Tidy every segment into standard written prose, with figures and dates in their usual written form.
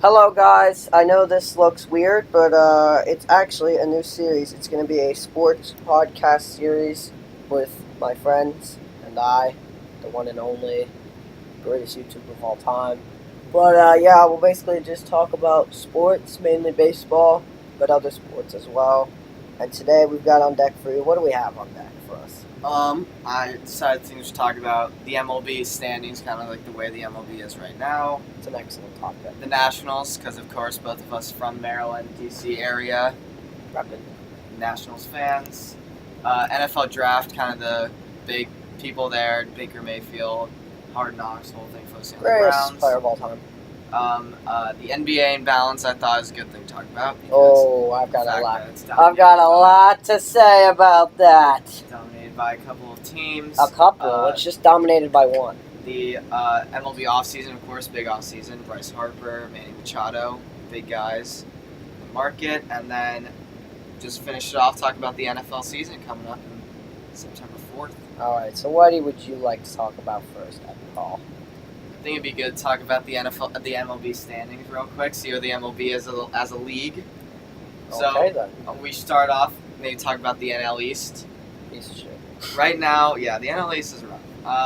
Hello, guys. I know this looks weird, but it's actually a new series. It's going to be a sports podcast series with my friends and I, the one and only greatest YouTuber of all time. But yeah, we'll basically just talk about sports, mainly baseball, but other sports as well. And today we've got on deck for you. What do we have on deck for us? I decided to talk about the MLB standings, kind of like the way the MLB is right now. It's an excellent topic. The Nationals, because of course both of us from Maryland, DC area, Reppin'. Nationals fans. NFL draft, kind of the big people there, Baker Mayfield, Hard Knocks, whole thing focusing on the Greatest Browns. player of all time. The NBA in balance, I thought was a good thing to talk about. Oh, I've got the a fact lot. that it's I've got a lot to say about that. dominated by a couple of teams. A couple. It's just dominated by one. The MLB offseason, of course, big offseason. Bryce Harper, Manny Machado, big guys in the market. And then just finish it off, talk about the NFL season coming up in September 4th. All right. So, what would you like to talk about first, Paul? I think it'd be good to talk about the MLB standings real quick, see where the MLB is as a league. Okay, then. We start off, maybe talk about the NL East. Piece of shit. Right now, yeah, the NL East is rough.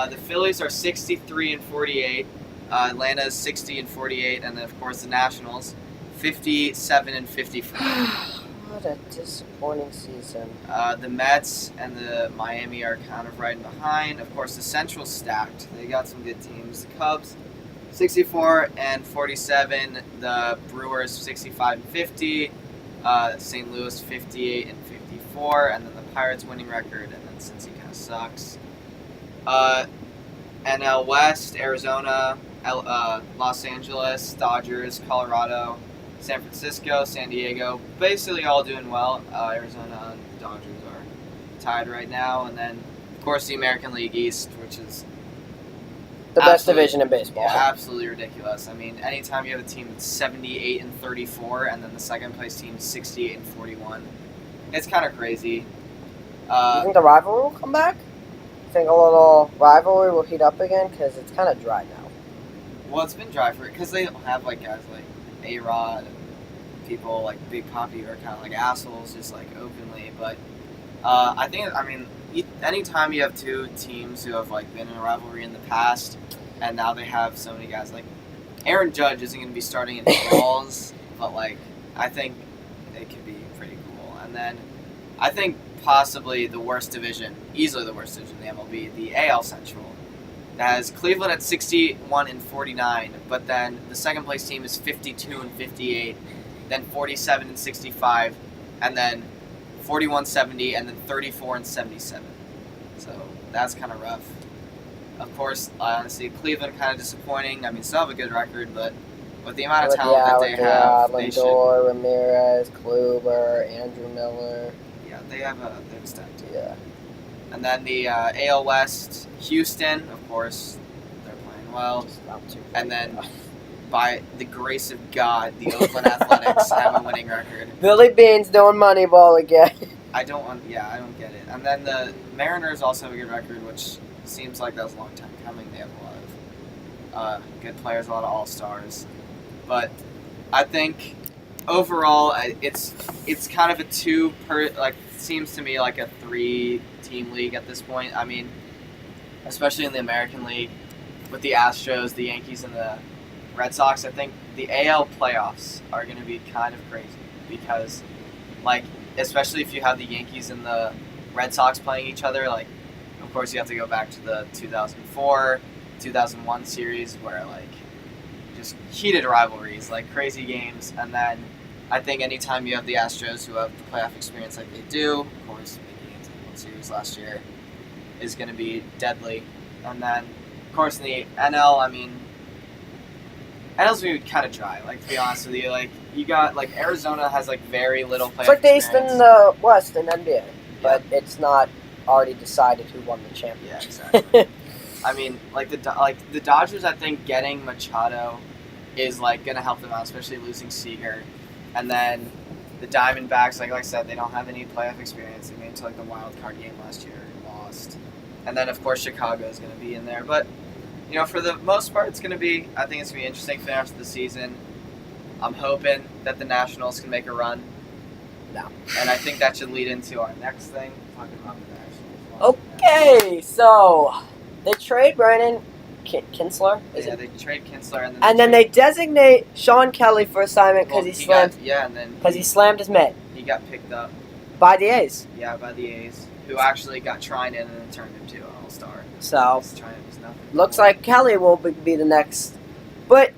The Phillies are 63-48. Atlanta is 60-48, and then of course the Nationals, 57-54. What a disappointing season. The Mets and the Miami are kind of right behind. Of course, the Central's stacked. They got some good teams. The Cubs, 64-47. The Brewers, 65-50. St. Louis, 58-54, and then the Pirates winning record, and then Cincy kind of sucks. NL West, Arizona, Los Angeles, Dodgers, Colorado, San Francisco, San Diego, basically all doing well. Arizona and the Dodgers are tied right now, and then of course the American League East, which is The best division in baseball. yeah, absolutely ridiculous. I mean, anytime you have a team that's 78-34, and then the second place team is 68-41, it's kind of crazy. You think the rivalry will come back? You think a little rivalry will heat up again? Because it's kind of dry now. Well, it's been dry for it because they don't have like guys like A-Rod and people like Big Papi who are kind of like assholes, just like openly. But I mean, anytime you have two teams who have like been in a rivalry in the past, and now they have so many guys like Aaron Judge isn't going to be starting in balls, but like I think it could be pretty cool. And then I think possibly the worst division, easily the worst division in the MLB, the AL Central. That has Cleveland at 61-49, but then the second place team is 52-58, then 47-65, and then 41-70, and then 34-77. So that's kind of rough. Of course, honestly, Cleveland kind of disappointing. I mean, still have a good record, but with the amount of talent that they have, they should. Lindor, Ramirez, Kluber, Andrew Miller. Yeah, they have a they're stacked. Yeah. And then the AL West, Houston, of course, they're playing well. Just not too And bad. then, by the grace of God, the Oakland Athletics have a winning record. Billy Beane's doing Moneyball again. I don't get it. And then the Mariners also have a good record, which seems like that was a long time coming. They have a lot of good players, a lot of all-stars. But I think overall, it's kind of a seems to me like a 3-team league at this point. I mean, especially in the American League with the Astros, the Yankees, and the Red Sox, I think the AL playoffs are going to be kind of crazy because, like, especially if you have the Yankees and the Red Sox playing each other, like, of course you have to go back to the 2004, 2001 series where, like, just heated rivalries, like crazy games, and then I think anytime you have the Astros who have the playoff experience like they do, of course, making it to the World Series last year, is going to be deadly. And then, of course, in the NL, I mean, NL's going to be kind of dry, like, to be honest with you. Like, you got, like, Arizona has, like, very little playoff It's like the East experience. and the West in NBA, but it's not already decided who won the Yeah, championship. exactly. I mean, like the Dodgers, I think getting Machado is like gonna help them out, especially losing Seager. And then the Diamondbacks, like I said, they don't have any playoff experience. They made it to like the wild card game last year and lost. And then of course Chicago is gonna be in there. But you know, for the most part, I think it's gonna be interesting for the rest of the season. I'm hoping that the Nationals can make a run. No. And I think that should lead into our next thing, talking about the Nationals. Okay, so they trade Brandon Kinsler. Yeah, they trade Kinsler And then they designate Sean Kelly for assignment because he slammed his mitt. He got picked up. By the A's. Yeah, by the A's, who actually got Trine in and then turned him to an All-Star. So Trine was nothing. looks like Kelly will be the next. But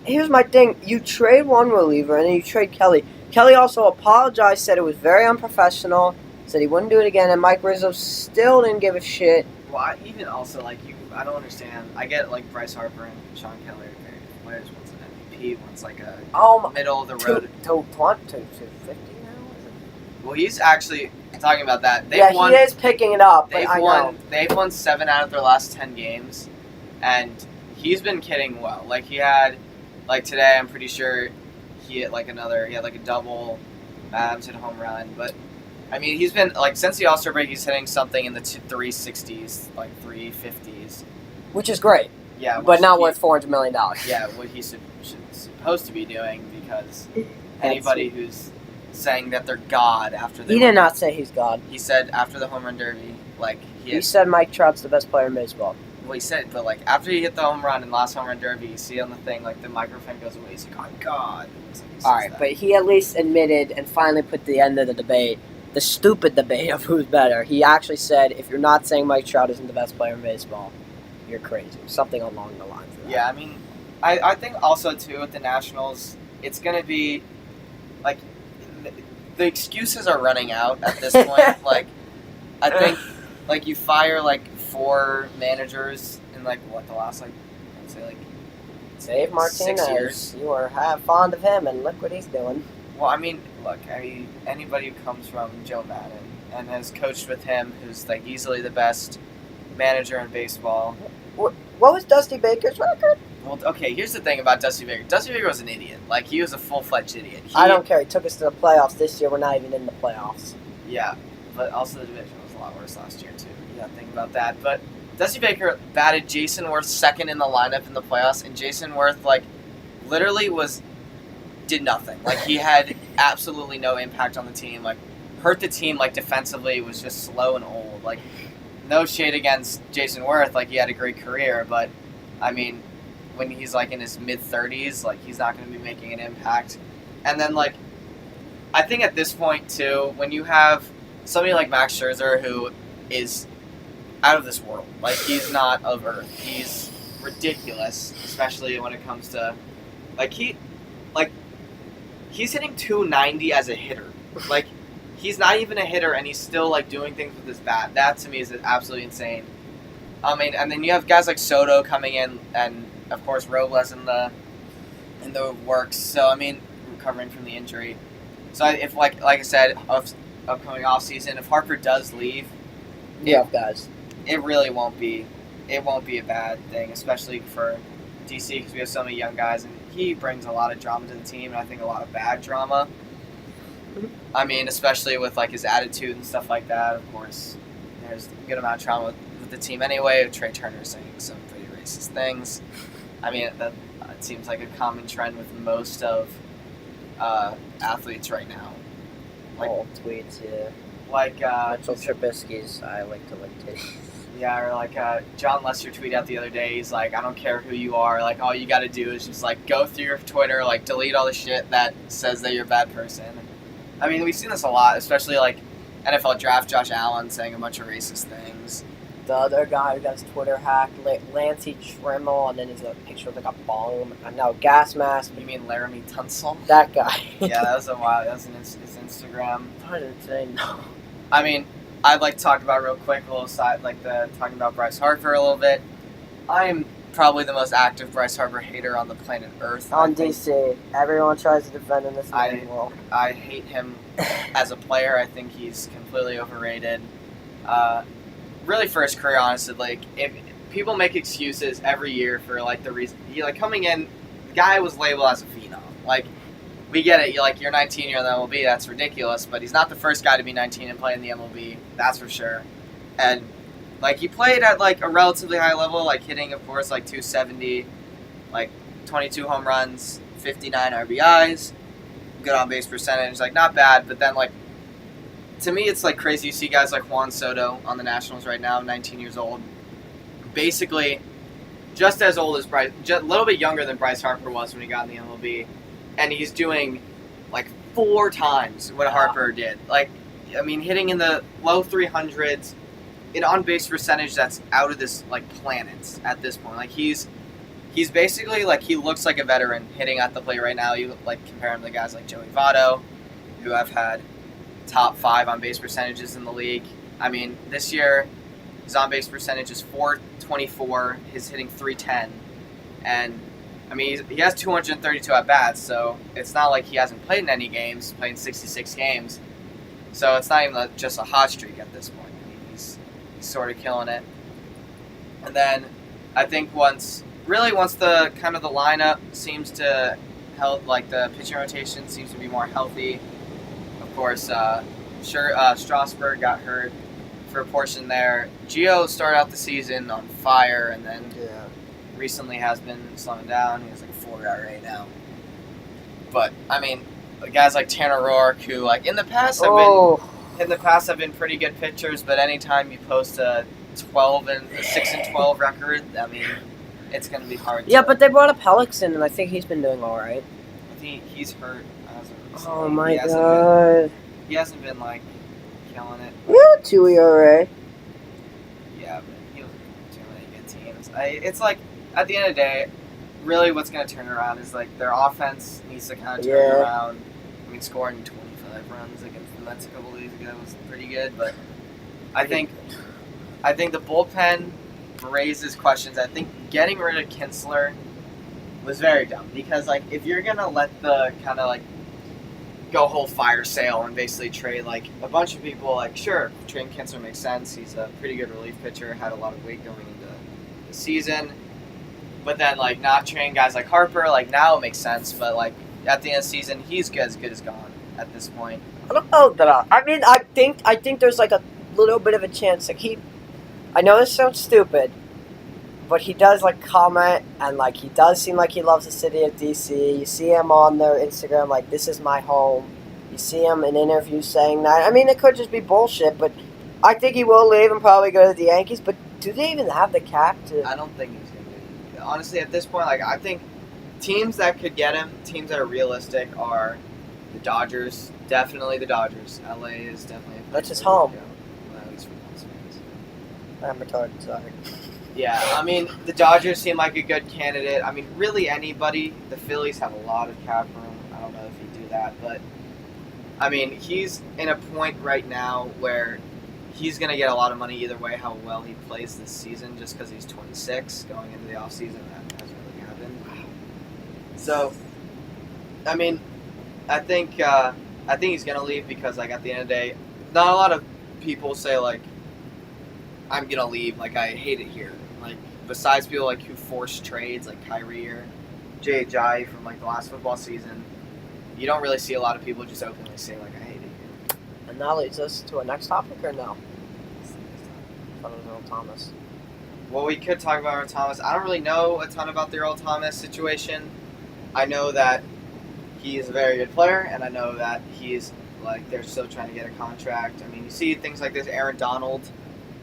here's my thing: you trade one reliever and then you trade Kelly. Kelly also apologized, said it was very unprofessional, said he wouldn't do it again, and Mike Rizzo still didn't give a shit. Well, I don't understand. I get like Bryce Harper and Sean Kelly are very good players. One's an MVP, one's like a middle of the road. 250 now. Well, he's actually talking about that. He is picking it up. They've won 7 out of their last 10 games, and he's been hitting well. Like he had, like today, I'm pretty sure he hit like a double, Adams hit a home run. But I mean, he's been like since the All-Star break, he's hitting something in the 360s, like 350s, which is great. Yeah, but not worth $400 million. Yeah, what he's supposed to be doing because anybody who's saying that they're God after he did not say he's God. He said after the home run derby, like he said Mike Trout's the best player in baseball. Well, he said, but like after he hit the home run in last home run derby, you see on the thing like the microphone goes away. He's like, "Oh God!" All right, but he at least admitted and finally put the end of the debate, the stupid debate of who's better. He actually said, "If you're not saying Mike Trout isn't the best player in baseball, you're crazy." Something along the lines of that. Yeah, I mean, I think also too with the Nationals, it's gonna be like the excuses are running out at this point. Like, I think like you fire like 4 managers in like what the last like I'd say like Dave Martinez. 6 years. You are fond of him, and look what he's doing. Well, I mean, look, anybody who comes from Joe Madden and has coached with him, who's like easily the best manager in baseball. What was Dusty Baker's record? Well, okay, here's the thing about Dusty Baker. Dusty Baker was an idiot. Like, he was a full-fledged idiot. I don't care. He took us to the playoffs this year. We're not even in the playoffs. Yeah, but also the division was a lot worse last year, too. You gotta think about that. But Dusty Baker batted Jason Worth second in the lineup in the playoffs, and Jason Worth, like, literally did nothing. Like, he had absolutely no impact on the team. Like, hurt the team, like, defensively, was just slow and old. Like, no shade against Jason Worth. Like, he had a great career, but, I mean, when he's like in his mid-30s, like he's not going to be making an impact. And then like, I think at this point too, when you have somebody like Max Scherzer who is out of this world, like he's not of Earth, he's ridiculous, especially when it comes to like he's hitting 290 as a hitter, like he's not even a hitter and he's still like doing things with his bat. That to me is absolutely insane. I mean, and then you have guys like Soto coming in and of course, Robles in the works. So I mean, recovering from the injury. So if like I said, upcoming off season, if Harper does leave, guys, it really won't be. It won't be a bad thing, especially for DC because we have so many young guys, and he brings a lot of drama to the team, and I think a lot of bad drama. I mean, especially with like his attitude and stuff like that. Of course, there's a good amount of drama with the team anyway. Trey Turner saying some pretty racist things. I mean, that it seems like a common trend with most of athletes right now. Like old tweets, yeah. Like Mitchell Trubisky's, I like to lick titties. Yeah, or like John Lester tweeted out the other day. He's like, I don't care who you are. Like, all you got to do is just like go through your Twitter, like delete all the shit that says that you're a bad person. I mean, we've seen this a lot, especially like NFL draft Josh Allen saying a bunch of racist things. The other guy who got his Twitter hacked, Lancey Trimmel, and then he's a picture of like a bomb. No, gas mask. You mean Laramie Tunsil? That guy. Yeah, that was a while. That was his Instagram. I didn't say no. I mean, I'd like to talk about real quick a little side, like talking about Bryce Harper a little bit. I am probably the most active Bryce Harper hater on the planet Earth. On DC, everyone tries to defend him this world. I hate him as a player. I think he's completely overrated. Really for his career, honestly, like if people make excuses every year for like the reason he like coming in, the guy was labeled as a phenom. Like we get it, you're 19, you're in the MLB, that's ridiculous, but he's not the first guy to be 19 and play in the MLB, that's for sure. And like he played at like a relatively high level, like hitting of course like 270, like 22 home runs, 59 RBIs, good on base percentage, like not bad. But then like to me, it's like crazy. You see guys like Juan Soto on the Nationals right now, 19 years old, basically just as old as Bryce, just a little bit younger than Bryce Harper was when he got in the MLB, and he's doing like 4 times what Harper did. Like, I mean, hitting in the low 300s, an on-base percentage that's out of this like planet at this point. Like he's basically like he looks like a veteran hitting at the plate right now. You like compare him to guys like Joey Votto, who have had top 5 on-base percentages in the league. I mean, this year his on-base percentage is .424. He's hitting .310, and I mean he has 232 at bats. So it's not like he hasn't played in any games. Played in 66 games. So it's not even just a hot streak at this point. I mean, he's sort of killing it. And then I think once the kind of the lineup seems to help, like the pitching rotation seems to be more healthy. Of course, Strasburg got hurt for a portion there. Gio started out the season on fire, and then recently has been slowing down. He has like a 4 ERA now. But I mean, guys like Tanner Roark, who like in the past have been pretty good pitchers, but anytime you post a 6-12 record, I mean, it's going to be hard. Yeah, but they brought up Hellickson, and I think he's been doing all right. I think he's hurt as of recently. Oh my god! He hasn't been like killing it. Yeah, 2 ERA. Yeah, but he was too many good teams. It's like at the end of the day, really, what's going to turn around is like their offense needs to kind of turn around. I mean, scoring 25 runs against the Mets a couple of days ago was pretty good, but I think the bullpen raises questions. I think getting rid of Kinsler was very dumb because like if you're gonna let the kind of like go whole fire sale and basically trade like a bunch of people, like sure, trading Kinsler makes sense. He's a pretty good relief pitcher, had a lot of weight going into the season. But then, like, not trading guys like Harper, like, now it makes sense. But, like, at the end of the season, he's as good as gone at this point. I don't know that. I mean, I think there's, like, a little bit of a chance. Like, I know this sounds stupid, but he does, like, comment, and, like, he does seem like he loves the city of D.C. You see him on their Instagram, like, this is my home. You see him in interviews saying that. I mean, it could just be bullshit, but I think he will leave and probably go to the Yankees. But do they even have the cap to... I don't think he's going to. Honestly, at this point, like I think teams that could get him, teams that are realistic, are the Dodgers. Definitely the Dodgers. LA is definitely. That's his home. Well, at least for Las Vegas. I'm retarded. Sorry. Yeah, I mean the Dodgers seem like a good candidate. I mean, really anybody. The Phillies have a lot of cap room. I don't know if he'd do that, but I mean he's in a point right now where he's going to get a lot of money either way, how well he plays this season, just because he's 26 going into the offseason. That hasn't really happened. So, I mean, I think he's going to leave because, like, at the end of the day, not a lot of people say, like, I'm going to leave, like, I hate it here. Like, besides people, like, who force trades, like Kyrie or Jay Ajayi from, like, the last football season, you don't really see a lot of people just openly say, like, I hate it here. And that leads us to a next topic, or no? Earl Thomas. Well, we could talk about Earl Thomas. I don't really know a ton about the Earl Thomas situation. I know that he is a very good player, and I know that he's, like, they're still trying to get a contract. I mean, you see things like this. Aaron Donald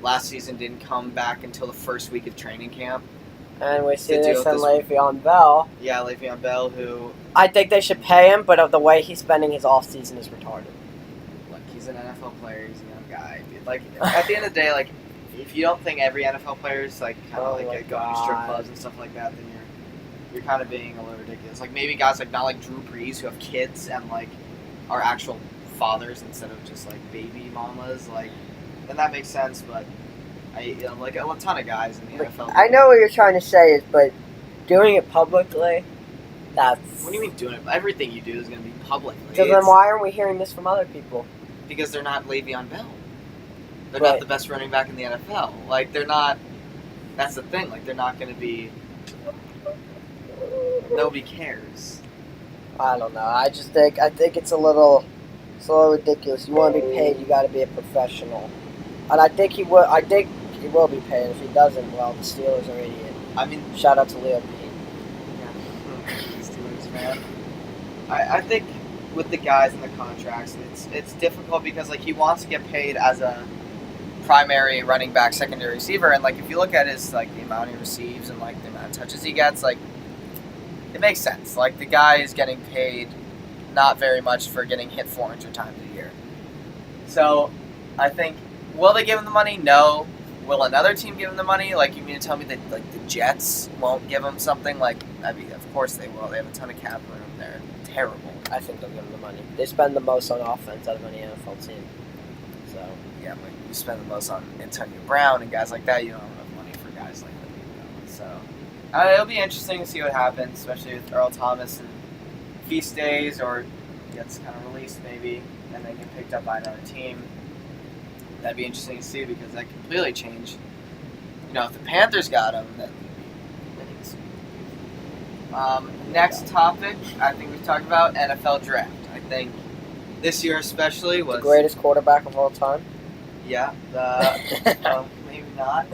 last season didn't come back until the first week of training camp. And we see this in Le'Veon Bell. Yeah, Le'Veon Bell, who... I think they should pay him, but the way he's spending his offseason is retarded. Look, he's an NFL player. He's a young guy. Like, at the end of the day, like, if you don't think every NFL player is like kind of going to strip clubs and stuff like that, then you're kind of being a little ridiculous. Like maybe guys like not like Drew Brees who have kids and like are actual fathers instead of just like baby mamas. Like then that makes sense. But like a ton of guys in the NFL. I know what you're trying to say is, but doing it publicly, that's. What do you mean doing it? Everything you do is going to be publicly. So then why aren't we hearing this from other people? Because they're not Le'Veon Bell. They're not the best running back in the NFL. Like, they're not... That's the thing. Like, they're not going to be... Nobody cares. I don't know. I think it's a little ridiculous. You want to be paid, you got to be a professional. And I think he will be paid. If he doesn't, well, the Steelers are idiots. I mean... Shout out to Leo P. Yeah. Steelers man. I think with the guys and the contracts, it's difficult because like he wants to get paid as a primary running back, secondary receiver, and like if you look at his like the amount he receives and like the amount of touches he gets, like it makes sense. Like the guy is getting paid not very much for getting hit 400 times a year. So I think, will they give him the money? No. Will another team give him the money? Like, you mean to tell me that like the Jets won't give him something? Like, I mean, of course they will. They have a ton of cap room. They're terrible. I think they'll give him the money. They spend the most on offense out of any NFL team. So yeah, but you spend the most on Antonio Brown and guys like that. You don't have enough money for guys like that. So it'll be interesting to see what happens, especially with Earl Thomas and feast days, or gets kind of released maybe and then get picked up by another team. That'd be interesting to see because that could completely change. You know, if the Panthers got him, then next topic, I think we've talked about NFL draft. I think this year especially was the greatest quarterback of all time. Yeah, maybe not.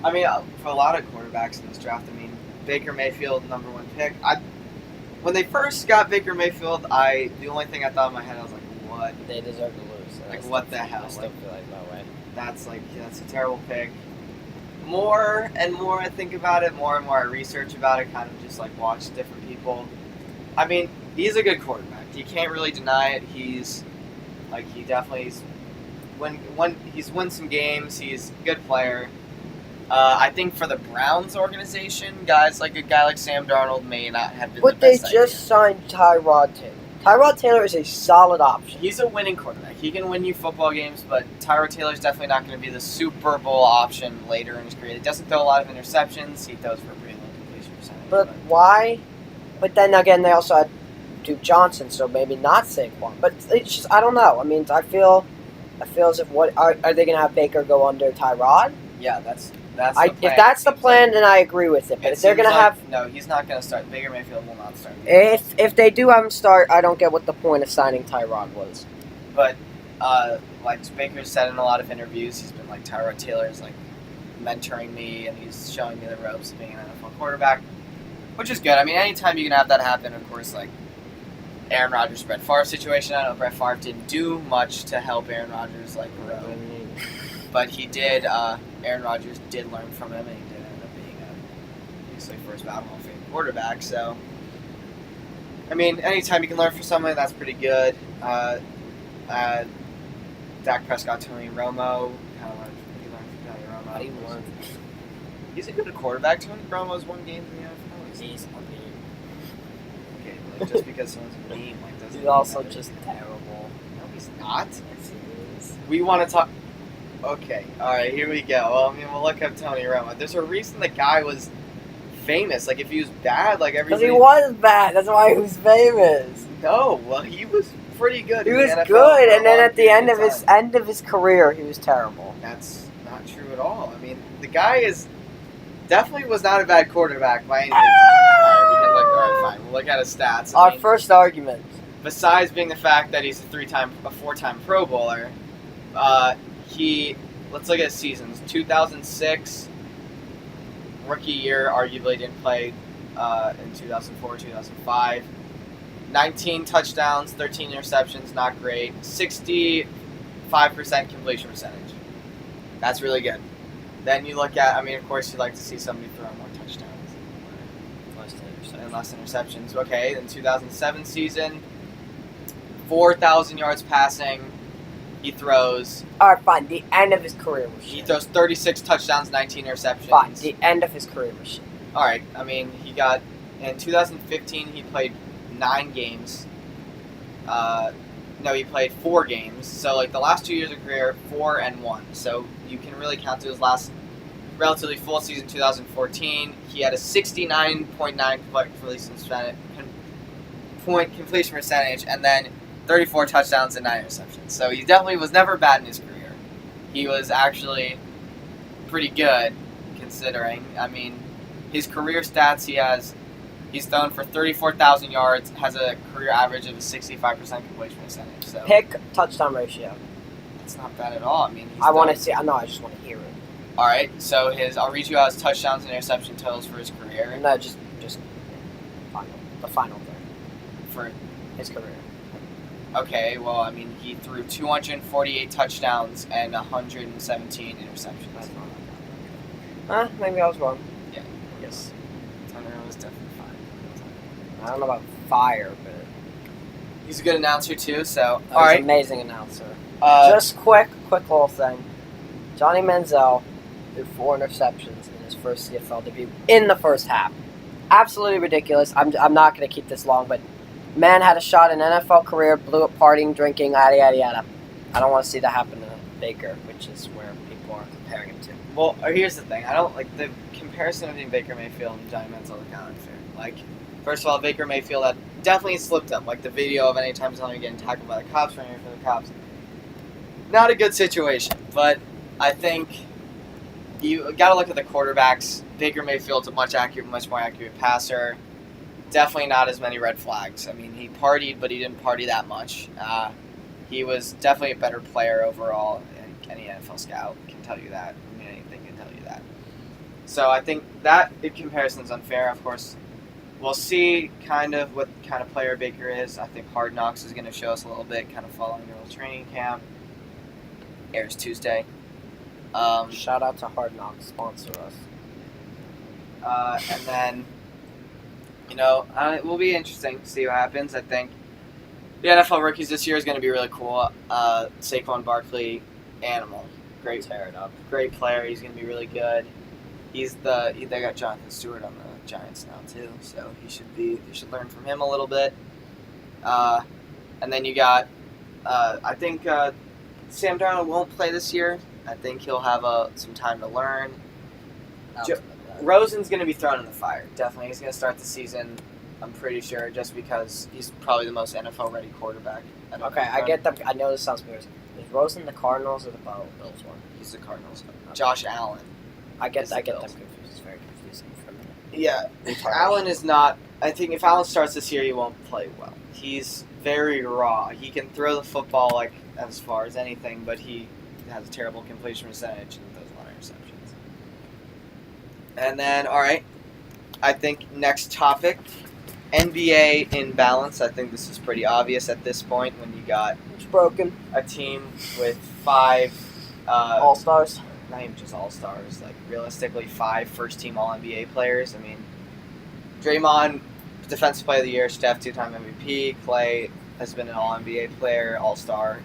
I mean, for a lot of quarterbacks in this draft, I mean, Baker Mayfield, number 1 pick. When they first got Baker Mayfield, the only thing I thought in my head, I was like, what? They deserve to lose. Like, what the hell? I still feel like that way. That's a terrible pick. More and more I think about it, more and more I research about it, kind of just like watch different people. I mean, he's a good quarterback. You can't really deny it. He definitely he's won some games. He's a good player. I think for the Browns organization, a guy like Sam Darnold may not have been. But the best they just signed Tyrod Taylor. Tyrod Taylor is a solid option. He's a winning quarterback. He can win you football games, but Tyrod Taylor's definitely not going to be the Super Bowl option later in his career. He doesn't throw a lot of interceptions. He throws for a pretty low completion percentage. But why? But then again, they also had Duke Johnson, so maybe not Saquon. But it's just, I don't know. I mean, I feel as if are they going to have Baker go under Tyrod? Yeah, that's the plan. If that's the plan, then I agree with it. But if they're going to have... No, he's not going to start. Baker Mayfield will not start. If they do have him start, I don't get what the point of signing Tyrod was. But, like Baker said in a lot of interviews, he's been like, Tyrod Taylor's like mentoring me, and he's showing me the ropes of being an NFL quarterback, which is good. I mean, anytime you can have that happen, of course, like Aaron Rodgers, Brett Favre situation. I know Brett Favre didn't do much to help Aaron Rodgers like grow, but he did. Aaron Rodgers did learn from him, and he did end up being obviously first ballot Hall of Fame quarterback. So, I mean, anytime you can learn from someone, that's pretty good. Dak Prescott, Tony Romo, kind of learned from Tony Romo. How do you learn? He's a good quarterback. Tony Romo's won games in the NFL. He's a meme. Okay, like, just because someone's a meme, like doesn't. He's also just terrible. No, he's not. Yes, he is. We want to talk. Okay, all right, here we go. Well, I mean, we'll look up Tony Romo. There's a reason the guy was famous. Like, if he was bad, like everybody. Because he was bad. That's why he was famous. No, well, he was pretty good. He in was the NFL good, for a and then long at the end period of his career, he was terrible. That's not true at all. I mean, the guy definitely was not a bad quarterback by any means. All right, fine. We'll look at his stats. Our first argument. Besides being the fact that he's a 4-time Pro Bowler, let's look at his seasons. 2006, rookie year, arguably didn't play in 2004, 2005. 19 touchdowns, 13 interceptions, not great. 65% completion percentage. That's really good. Then you look at, I mean, of course, you'd like to see somebody throw more touchdowns and less interceptions. Okay, in 2007 season, 4,000 yards passing. He throws. All right, fine. The end of his career was shit. He throws 36 touchdowns, 19 interceptions. Fine. The end of his career was shit. All right. I mean, in 2015, he played 9 games. No, he played 4 games. So, like, the last 2 years of career, 4 and 1. So, you can really count to his last relatively full season, 2014. He had a 69.9 completion percentage, and then 34 touchdowns and 9 interceptions. So, he definitely was never bad in his career. He was actually pretty good, considering. I mean, his career stats, he's thrown for 34,000 yards, has a career average of a 65% completion percentage. So Pick touchdown ratio. It's not bad at all. I mean, I want to see. I know. I just want to hear it. All right. So I'll read you out his touchdowns and interception totals for his career. No, just the final thing. for his career. Okay, well, I mean, he threw 248 touchdowns and 117 interceptions. Maybe I was wrong. Yeah. Yes. Turner was definitely fine. I don't know about fire, but He's a good announcer too. So he's all right, an amazing announcer. just Just quick little thing. Johnny Manziel threw 4 interceptions in his first CFL debut in the first half. Absolutely ridiculous. I'm not going to keep this long, but man had a shot in an NFL career, blew up partying, drinking, yada, yada, yada. I don't want to see that happen to Baker, which is where people are comparing him to. well. Here's the thing. I don't like the comparison between Baker Mayfield and Johnny Manziel is kind of unfair. Like, first of all, Baker Mayfield had definitely slipped up. Like the video of any time someone getting tackled by the cops, running from the cops. Not a good situation, but I think you got to look at the quarterbacks. Baker Mayfield's a much more accurate passer. Definitely not as many red flags. I mean, he partied, but he didn't party that much. He was definitely a better player overall, and any NFL scout can tell you that. I mean, anything can tell you that. So I think that comparison is unfair. Of course, we'll see kind of what kind of player Baker is. I think Hard Knocks is going to show us a little bit, kind of following the little training camp. Airs Tuesday. Shout out to Hard Knocks, sponsor us. And then, it will be interesting to see what happens. I think the NFL rookies this year is going to be really cool. Saquon Barkley, animal, great, Tear it up. great player. He's going to be really good. They got Jonathan Stewart on the Giants now too, so they should learn from him a little bit. And then you got, I think Sam Darnold won't play this year. I think he'll have some time to learn. Rosen's going to be thrown in the fire. Definitely. He's going to start the season, I'm pretty sure, just because he's probably the most NFL-ready quarterback. Okay, I get them. I know this sounds weird. Is Rosen the Cardinals or the Bills one? He's the Cardinals. Okay. Josh Allen. I get the them Bills. confused. It's very confusing for me. Yeah. Allen is not... I think if Allen starts this year, he won't play well. He's very raw. He can throw the football like as far as anything, but he has a terrible completion percentage and throws a lot of interceptions. And then, all right, I think next topic, NBA imbalance. I think this is pretty obvious at this point when you got It's broken. a team with 5 All-Stars. not even just all-stars, like realistically 5 first-team All-NBA players. I mean, Draymond, Defensive Player of the Year, Steph, 2-time MVP, Clay has been an All-NBA player, All-Star,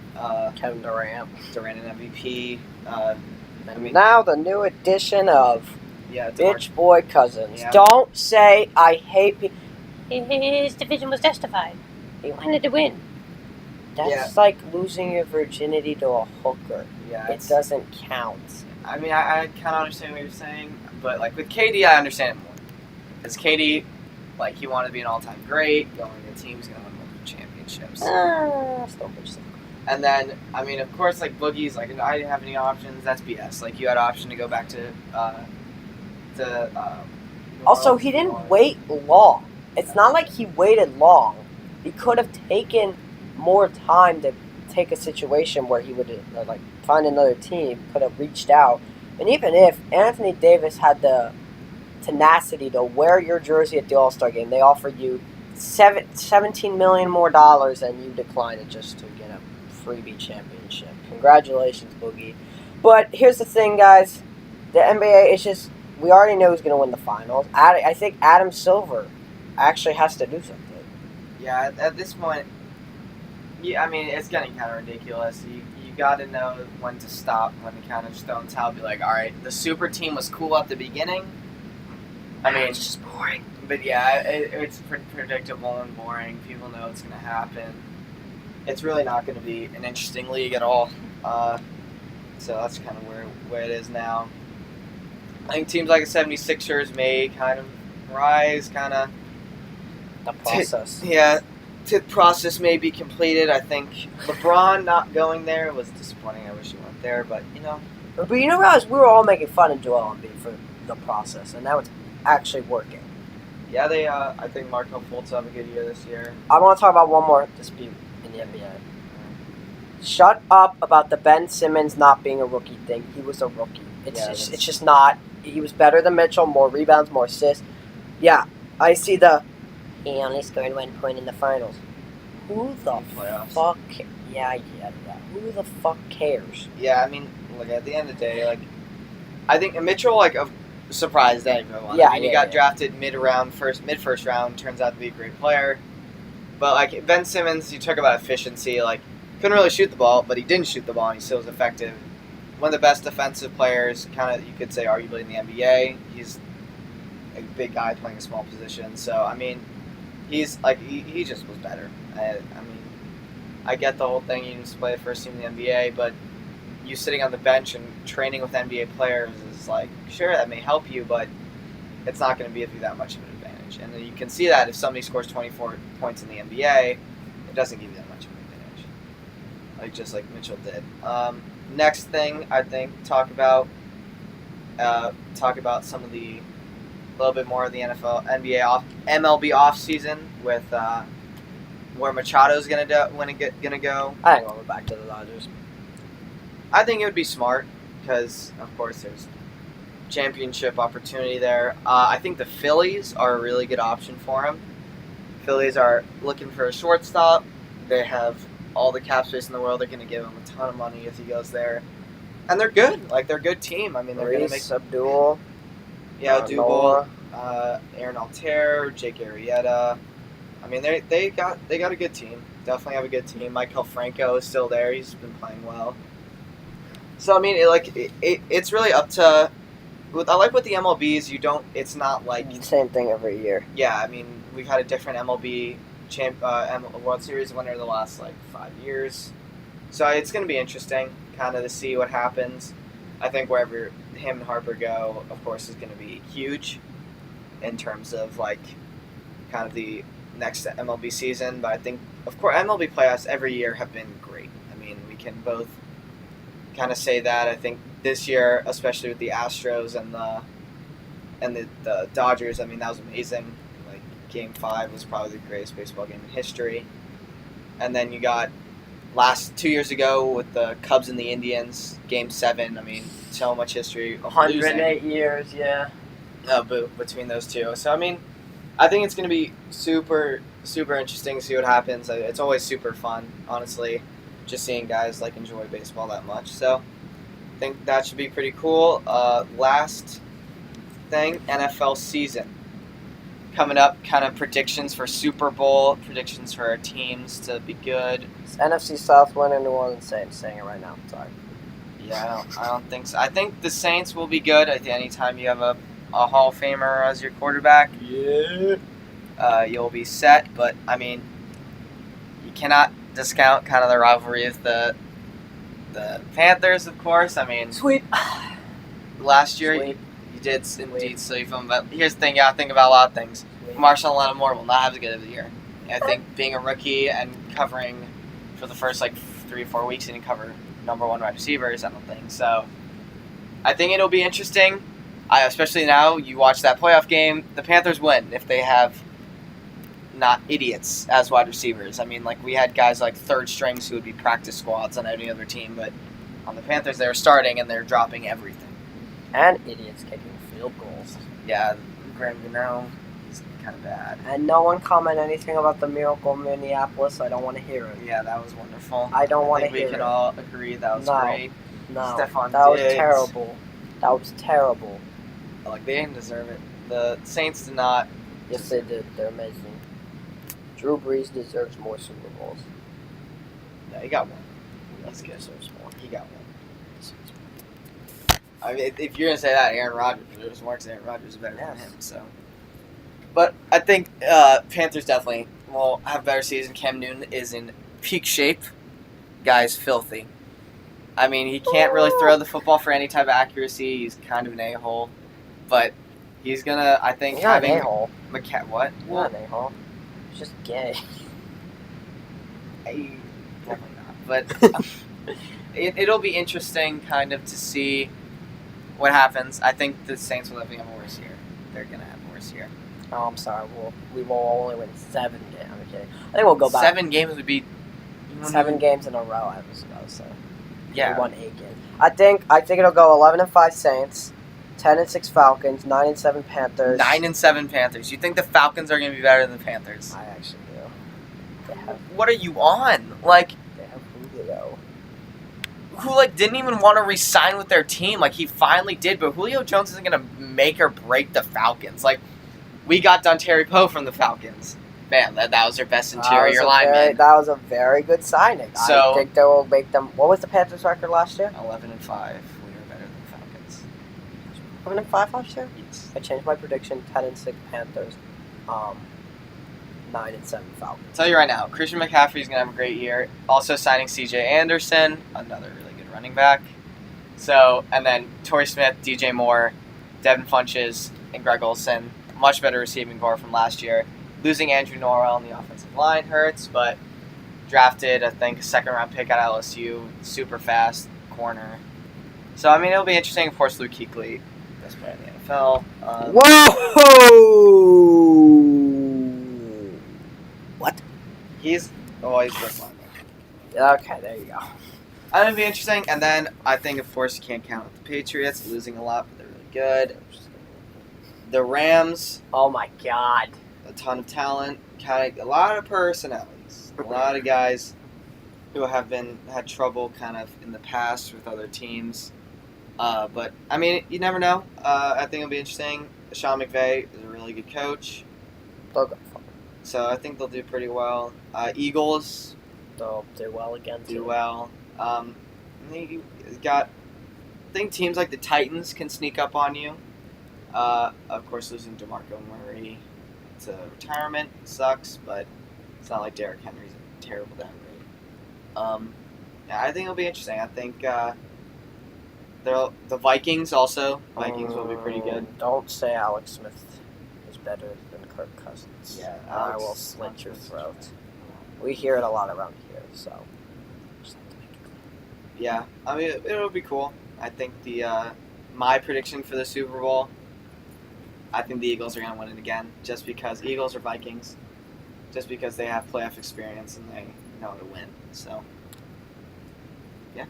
Kevin Durant. Durant an MVP. Now the new addition of Yeah, Bitch Boy Cousins. Yeah. Don't say I hate people. His division was justified. He wanted to win. That's like losing your virginity to a hooker. Yeah, It doesn't count. I mean, I kind of understand what you're saying, but like with KD, I understand it more. Because KD, like, he wanted to be an all-time great, going to the team, he's going to win multiple championships. Still bitch them. And then, I mean, of course, like, Boogie's like, I didn't have any options, that's BS. Like, you had an option to go back to Also, he didn't wait long. It's not like he waited long. He could have taken more time to take a situation where he would find another team, could have reached out. And even if Anthony Davis had the tenacity to wear your jersey at the All-Star game, they offered you $17 million more and you declined it just to get a freebie championship. Congratulations, Boogie. But here's the thing, guys. The NBA is just, we already know who's going to win the finals. I think Adam Silver actually has to do something. Yeah, at this point, I mean, it's getting kind of ridiculous. You got to know when to stop, when to kind of just throw in the towel, be like, all right, the super team was cool at the beginning. I mean, It's just boring. But yeah, it's pretty predictable and boring. People know it's going to happen. It's really not going to be an interesting league at all. So that's kind of where it is now. I think teams like the 76ers may kind of rise, The process. The process may be completed. I think LeBron not going there was disappointing. I wish he went there, but But you know, guys, we were all making fun of Joel Embiid for the process, and now it's actually working. yeah, they. I think Marco Fultz will have a good year this year. I want to talk about one more dispute in the NBA. Shut up about the Ben Simmons not being a rookie thing. He was a rookie. It's just not. He was better than Mitchell, more rebounds, more assists. Yeah, I see he only scored 1 point in the finals. Who the playoffs. fuck? Yeah. Who the fuck cares? Yeah, I mean, like at the end of the day, like I think Mitchell surprised everyone. Yeah, I mean, he got drafted mid first round. Turns out to be a great player. But like Ben Simmons, you talk about efficiency. Like couldn't really shoot the ball, but he didn't shoot the ball, and he still was effective. One of the best defensive players, kind of you could say, arguably in the NBA. He's a big guy playing a small position. So I mean, he's like he just was better. I mean, I get the whole thing. You just play the first team in the NBA, but you sitting on the bench and training with NBA players is like, sure, that may help you, but it's not going to give you that much of an advantage. And you can see that if somebody scores 24 points in the NBA, it doesn't give you that much of an advantage, just like Mitchell did. Next thing, I think, talk about some of the a little bit more of the MLB off season with where Machado's gonna go. I ain't going back to the Dodgers. I think it would be smart because, of course, there's championship opportunity there. I think the Phillies are a really good option for him. Phillies are looking for a shortstop. They have all the cap space in the world. They're going to give him a ton of money if he goes there. And they're good. Like, they're a good team. I mean, they're going to make... Abdul. Yeah, Dubal, Aaron Altair, Jake Arrieta. I mean, they got a good team. Definitely have a good team. Michael Franco is still there. He's been playing well. So I mean, it's really up to. I like with the MLBs. It's not like Same thing every year. Yeah, I mean, we've had a different MLB World Series winner the last 5 years. So it's going to be interesting, kind of to see what happens. I think wherever him and Harper go, of course, is going to be huge in terms of kind of the next MLB season. But I think, of course, MLB playoffs every year have been great. I mean, we can both kind of say that. I think this year, especially with the Astros and the Dodgers, I mean, that was amazing. Game 5 was probably the greatest baseball game in history. And then you got 2 years ago with the Cubs and the Indians, Game 7. I mean, so much history. 108 years, yeah. Between those two. So, I mean, I think it's going to be super, super interesting to see what happens. It's always super fun, honestly, just seeing guys enjoy baseball that much. So, I think that should be pretty cool. Last thing, NFL season. Coming up, kind of predictions for Super Bowl, predictions for our teams to be good. It's NFC South winner, New Orleans Saints. Saying it right now. Sorry. Yeah, I don't think so. I think the Saints will be good. Anytime you have a Hall of Famer as your quarterback, you'll be set. But I mean, you cannot discount kind of the rivalry of the Panthers, of course. I mean, Sweep. Last year. Sweep. You did indeed sleep him, but here's the thing, you gotta think about a lot of things. Marshawn Lattimore will not have as good of a year. I think being a rookie and covering for the first 3 or 4 weeks, and you cover number 1 wide receivers, I don't think so. I think it'll be interesting. Especially now, you watch that playoff game, the Panthers win if they have not idiots as wide receivers. I mean, we had guys third strings who would be practice squads on any other team, but on the Panthers, they were starting and they're dropping everything. And idiots kicking field goals. Yeah, Graham Gano is kind of bad. And no one comment anything about the miracle in Minneapolis. I don't want to hear it. Yeah, that was wonderful. I don't want to hear it. We can all agree that was great. No, Stephon that was Diggs. terrible. That was terrible. They didn't deserve it. The Saints did not. Yes, they did. They're amazing. Drew Brees deserves more Super Bowls. Yeah, he got one. That's good. Deserves more. He got one. I mean, if you're gonna say that, Aaron Rodgers deserves more because Aaron Rodgers is better than him. So, but I think Panthers definitely will have a better season. Cam Newton is in peak shape. Guy's filthy. I mean, he can't really throw the football for any type of accuracy. He's kind of an a-hole, but he's gonna. I think he's not having an a-hole. What? He's not an a-hole. He's just gay. Definitely not. But it'll be interesting, kind of, to see what happens. I think the Saints will definitely have a worse year. They're going to have a worse year. Oh, I'm sorry. We will only win 7 games. I'm kidding. I think we'll go back. 7 games would be... 7 games in a row, I was about to say. Yeah. We won 8 games. I think it'll go 11-5 Saints, 10-6 Falcons, 9-7 Panthers. 9-7 Panthers. You think the Falcons are going to be better than the Panthers? I actually do. what are you on? Like, They have Julio. who like didn't even want to re-sign with their team. Like he finally did, but Julio Jones isn't gonna make or break the Falcons. Like we got Dontari Poe from the Falcons. Man, that was their best interior lineman. That was a very good signing. So- I think they will make them. What was the Panthers' record last year? 11-5. We were better than the Falcons. 11-5 last year. Yes. I changed my prediction: 10-6 Panthers, 9-7 Falcons. I'll tell you right now, Christian McCaffrey's gonna have a great year. Also signing C.J. Anderson, another really good running back. So, and then Torrey Smith, DJ Moore, Devin Funches, and Greg Olsen. Much better receiving core from last year. Losing Andrew Norwell on the offensive line hurts, but drafted, I think, a second-round pick at LSU, super fast corner. So, I mean, it'll be interesting. Of course, Luke Kuechly, best player in the NFL. Whoa! What? He's always best linebacker. Okay, there you go. That'll be interesting. And then I think, of course, you can't count out the Patriots, losing a lot, but they're really good. The Rams, Oh my God. a ton of talent, kind of a lot of personalities, a lot of guys who have had trouble kind of in the past with other teams. But I mean, you never know. I think it'll be interesting. Sean McVay is a really good coach, They'll go far. so I think they'll do pretty well. Eagles They'll do well again. do too. well. You got. I think teams like the Titans can sneak up on you. Of course, losing DeMarco Murray to retirement sucks, but it's not like Derrick Henry's a terrible downgrade. Yeah, I think it'll be interesting. I think the Vikings also. Vikings will be pretty good. Don't say Alex Smith is better than Kirk Cousins. Yeah, I Alex will slit your Smith. throat. We hear it a lot around here, so. Just have to make it clear. Yeah, I mean it'll be cool. I think my prediction for the Super Bowl. I think the Eagles are going to win it again, just because Eagles or Vikings, just because they have playoff experience and they know how to win. So, yeah.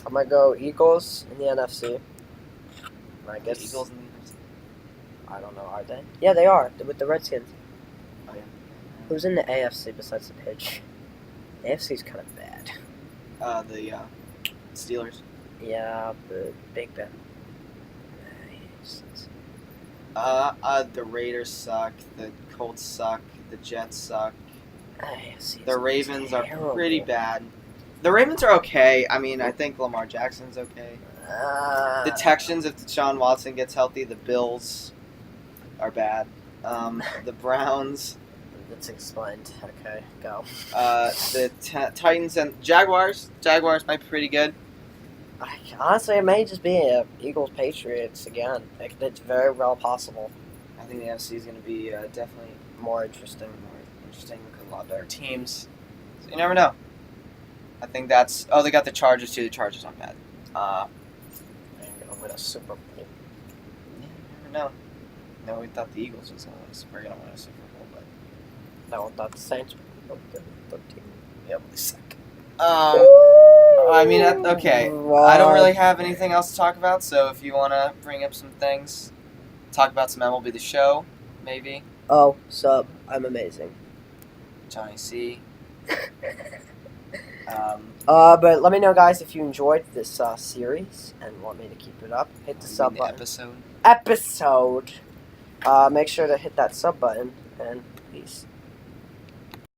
I'm going to go Eagles in the NFC. I guess. Eagles in the NFC. I don't know, are they? Yeah, they are. They're with the Redskins. Oh yeah. Who's in the AFC besides the Pitch? The AFC's kind of bad. The Steelers. Yeah, but Big Ben. The Raiders suck. The Colts suck. The Jets suck. AFC The Ravens are terrible. pretty bad. The Ravens are okay. I mean, I think Lamar Jackson's okay. The Texans, if Deshaun Watson gets healthy, the Bills are bad. The Browns, It's explained. Okay, go. the Titans and Jaguars. Jaguars might be pretty good. Honestly, it may just be Eagles Patriots again. It's very well possible. I think the NFC is going to be definitely More interesting. more interesting because a lot better teams. So you never know. I think that's. Oh, they got the Chargers too. The Chargers aren't bad. They're gonna win a Super Bowl. Yeah, you never know. No, we thought the Eagles were going to win a Super Bowl, but No, not the Saints. But the team. yeah, they suck. I mean, okay. I don't really have anything else to talk about, so if you want to bring up some things, talk about some MLB The Show, maybe. Oh, sub. I'm amazing. Johnny C. But let me know, guys, if you enjoyed this series and want me to keep it up. Hit the sub button. Episode. Make sure to hit that sub button, and peace.